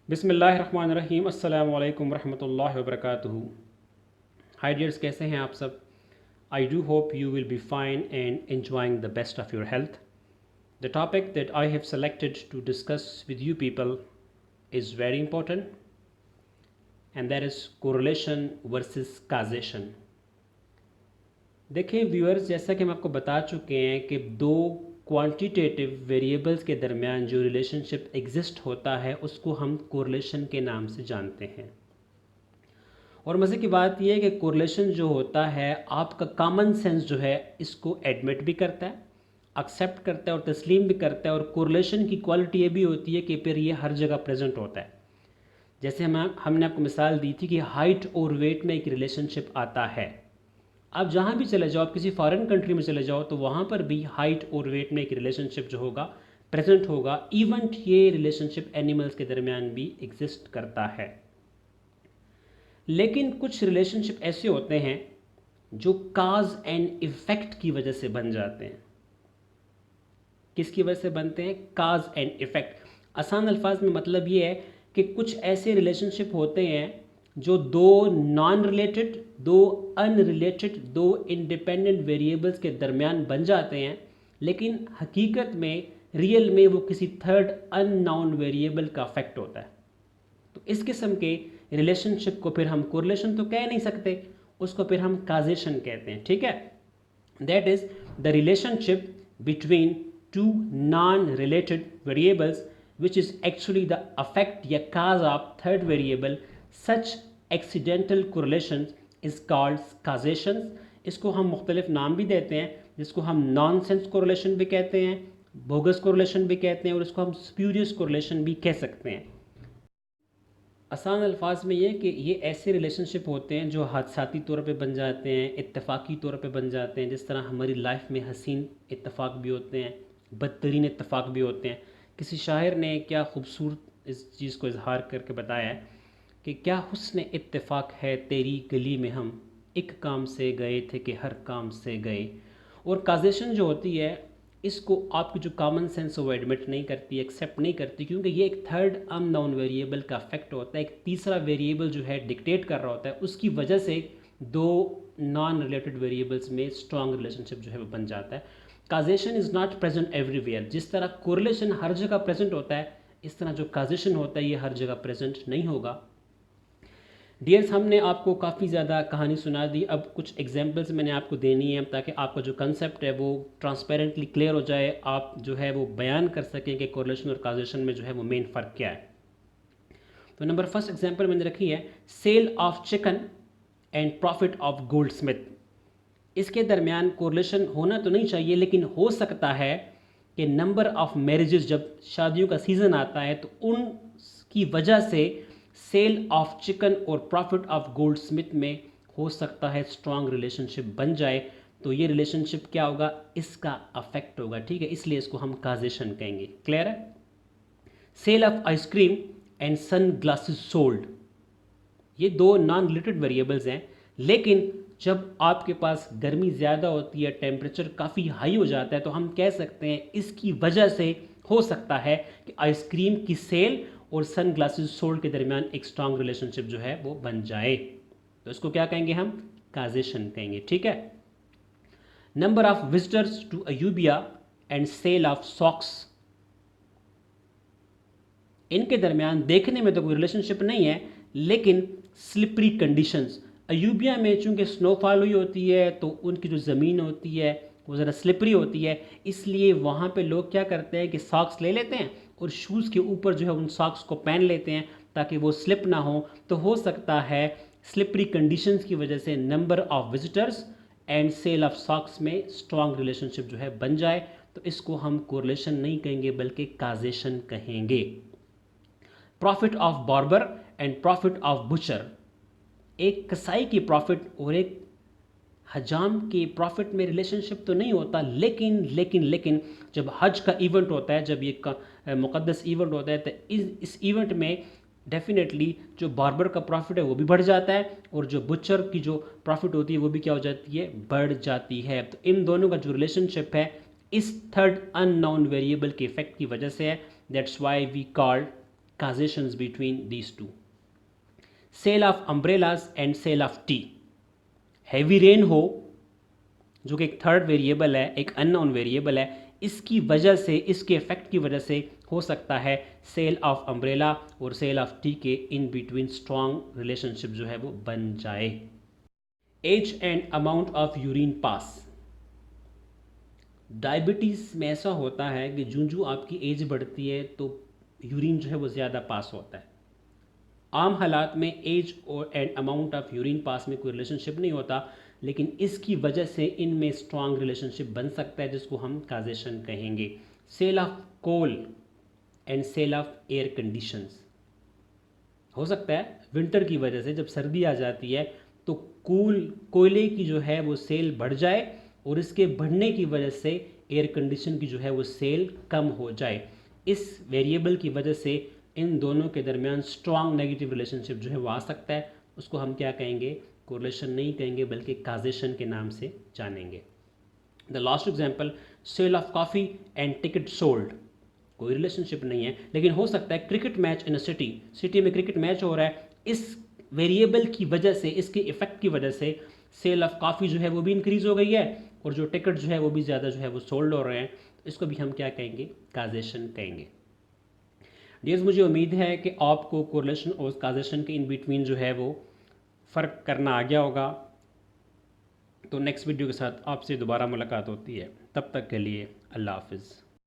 बिस्मिल्लाहिर्रहमानिर्रहीम अस्सलामु अलैकुम रहमतुल्लाहि व बरकातुहू। हाय डियर्स, कैसे हैं आप सब? I do hope you will be fine and enjoying the best of your health. The topic that I have selected to discuss with you people is very important, and that is correlation versus causation. देखिए viewers, जैसा कि हम आपको बता चुके हैं कि दो क्वांटिटेटिव वेरिएबल्स के दरमियान जो रिलेशनशिप एग्जिस्ट होता है उसको हम कोरिलेशन के नाम से जानते हैं। और मज़े की बात यह है कि कोरिलेशन जो होता है, आपका कॉमन सेंस जो है इसको एडमिट भी करता है, एक्सेप्ट करता है और तस्लीम भी करता है। और कोरिलेशन की क्वालिटी ये भी होती है कि फिर ये हर जगह प्रेजेंट होता है। जैसे हमने आपको मिसाल दी थी कि हाइट और वेट में एक रिलेशनशिप आता है। आप जहाँ भी चले जाओ, आप किसी फॉरेन कंट्री में चले जाओ, तो वहाँ पर भी हाइट और वेट में एक रिलेशनशिप जो होगा प्रेजेंट होगा। इवन ये रिलेशनशिप एनिमल्स के दरमियान भी एग्जिस्ट करता है। लेकिन कुछ रिलेशनशिप ऐसे होते हैं जो काज एंड इफ़ेक्ट की वजह से बन जाते हैं। किसकी वजह से बनते हैं? काज एंड इफ़ेक्ट। आसान अल्फाज में मतलब ये है कि कुछ ऐसे रिलेशनशिप होते हैं जो दो नॉन रिलेटेड, दो अनरिलेटेड, दो इंडिपेंडेंट वेरिएबल्स के दरमियान बन जाते हैं, लेकिन हकीकत में रियल में वो किसी थर्ड अननोन वेरिएबल का अफेक्ट होता है। तो इस किस्म के रिलेशनशिप को फिर हम कोरिलेशन तो कह नहीं सकते, उसको फिर हम काजेशन कहते हैं। ठीक है, that is the relationship between two non related variables which is actually the affect या cause of third variable. Such accidental correlation is called causation. इसको हम मुख्तलिफ नाम भी देते हैं, जिसको हम नॉन सेंस कोरिलेशन भी कहते हैं, बोगस कोरिलेशन भी कहते हैं, और इसको हम स्प्यूरियस कोरिलेशन भी कह सकते हैं। आसान अल्फाज में ये कि ये ऐसे रिलेशनशिप होते हैं जो हादसाती तौर पे बन जाते हैं, इत्तेफाकी तौर पे बन जाते हैं। जिस तरह हमारी लाइफ में हसीन इत्तेफाक भी होते हैं, बदतरीन इत्तेफाक भी होते हैं। किसी शायर ने क्या खूबसूरत इस चीज़ को इजहार करके बताया है कि क्या हुस्न इत्तेफाक है तेरी गली में, हम एक काम से गए थे कि हर काम से गए। और काजेशन जो होती है, इसको आपकी जो कॉमन सेंस है वो एडमिट नहीं करती, एक्सेप्ट नहीं करती, क्योंकि ये एक थर्ड अननोन वेरिएबल का अफेक्ट होता है। एक तीसरा वेरिएबल जो है डिक्टेट कर रहा होता है, उसकी वजह से दो नॉन रिलेटेड वेरिएबल्स में स्ट्रॉन्ग रिलेशनशिप जो है वो बन जाता है। Causation is not present everywhere. जिस तरह कोरिलेशन हर जगह प्रेजेंट होता है, इस तरह जो काजेशन होता है ये हर जगह प्रेजेंट नहीं होगा। डियर्स, हमने आपको काफ़ी ज़्यादा कहानी सुना दी। अब कुछ एग्जांपल्स मैंने आपको देनी है ताकि आपका जो कंसेप्ट है वो ट्रांसपेरेंटली क्लियर हो जाए, आप जो है वो बयान कर सकें कि कोरिलेशन और काजेशन में जो है वो मेन फ़र्क क्या है। तो नंबर फर्स्ट एग्जांपल मैंने रखी है, sale of chicken and profit of goldsmith. इसके दरमियान कोरिलेशन होना तो नहीं चाहिए, लेकिन हो सकता है कि नंबर ऑफ मैरिजेस, जब शादियों का सीज़न आता है तो उनकी वजह से सेल ऑफ चिकन और प्रॉफिट ऑफ गोल्ड स्मिथ में हो सकता है स्ट्रॉन्ग रिलेशनशिप बन जाए। तो ये रिलेशनशिप क्या होगा? इसका अफेक्ट होगा। ठीक है, इसलिए इसको हम काजेशन कहेंगे। क्लियर है? Sale of ice cream and sunglasses sold, ये दो नॉन रिलेटेड वेरिएबल्स हैं, लेकिन जब आपके पास गर्मी ज़्यादा होती है, टेम्परेचर काफ़ी हाई हो जाता है, तो हम कह सकते हैं इसकी वजह से हो सकता है कि आइसक्रीम की सेल और सन ग्लासेस सोल्ड के दरमियान एक स्ट्रॉन्ग रिलेशनशिप जो है वो बन जाए। तो इसको क्या कहेंगे? हम काजेशन कहेंगे। ठीक है। Number of visitors to Ayubia and sale of socks, इनके दरमियान देखने में तो कोई रिलेशनशिप नहीं है, लेकिन स्लिपरी कंडीशंस। अयूबिया में चूंकि स्नोफॉल हुई होती है तो उनकी जो ज़मीन होती है वो ज़रा स्लिपरी होती है, इसलिए वहाँ पे लोग क्या करते हैं कि सॉक्स ले लेते हैं और शूज़ के ऊपर जो है उन सॉक्स को पहन लेते हैं ताकि वो स्लिप ना हो। तो हो सकता है स्लिपरी कंडीशंस की वजह से number of visitors and sale of socks में स्ट्रॉन्ग रिलेशनशिप जो है बन जाए। तो इसको हम कोरिलेशन नहीं कहेंगे बल्कि काजेशन कहेंगे। Profit of barber and profit of butcher, एक कसाई की प्रॉफिट और एक हजाम के प्रॉफिट में रिलेशनशिप तो नहीं होता, लेकिन जब हज का इवेंट होता है, जब ये मुक़द्दस इवेंट होता है, तो इस इवेंट में डेफिनेटली जो बार्बर का प्रॉफिट है वो भी बढ़ जाता है, और जो बुचर की जो प्रॉफिट होती है वो भी क्या हो जाती है? बढ़ जाती है। तो इन दोनों का जो रिलेशनशिप है इस थर्ड अननोन वेरिएबल के इफेक्ट की वजह से है। That's why we called causations between these two. Sale of umbrellas and sale of tea. Heavy rain हो, जो कि एक थर्ड वेरिएबल है, एक अननोन वेरिएबल है, इसकी वजह से, इसके इफेक्ट की वजह से हो सकता है सेल ऑफ अम्ब्रेला और सेल ऑफ टी के इन बिटवीन स्ट्रॉन्ग रिलेशनशिप जो है वो बन जाए. Age and amount of urine pass. Diabetes में ऐसा होता है कि जूं आपकी एज बढ़ती है तो यूरिन जो है वो ज़्यादा पास होता है. आम हालात में एज और एंड अमाउंट ऑफ यूरिन पास में कोई रिलेशनशिप नहीं होता, लेकिन इसकी वजह से इनमें स्ट्रॉन्ग रिलेशनशिप बन सकता है, जिसको हम काजेशन कहेंगे. Sale of coal and sale of air conditions. हो सकता है विंटर की वजह से जब सर्दी आ जाती है तो कोयले की जो है वो सेल बढ़ जाए और इसके बढ़ने की वजह से एयर कंडीशन की जो है वो सेल कम हो जाए. इस वेरिएबल की वजह से इन दोनों के दरमियान स्ट्रॉन्ग नेगेटिव रिलेशनशिप जो है वो आ सकता है. उसको हम क्या कहेंगे? कोरिलेशन नहीं कहेंगे बल्कि काजेशन के नाम से जानेंगे. The last example, sale of coffee and ticket sold. कोई रिलेशनशिप नहीं है, लेकिन हो सकता है cricket match in a city में क्रिकेट मैच हो रहा है, इस वेरिएबल की वजह से, इसके इफेक्ट की वजह से सेल ऑफ कॉफ़ी जो है वो भी इंक्रीज हो गई है और जो टिकट जो है वो भी ज़्यादा जो है वो सोल्ड हो रहे हैं. इसको भी हम क्या कहेंगे? काजेशन कहेंगे. डियर्स, मुझे उम्मीद है कि आपको कोरिलेशन और काजेशन के इन बिटवीन जो है वो फ़र्क करना आ गया होगा. तो नेक्स्ट वीडियो के साथ आपसे दोबारा मुलाकात होती है. तब तक के लिए अल्लाह हाफिज़.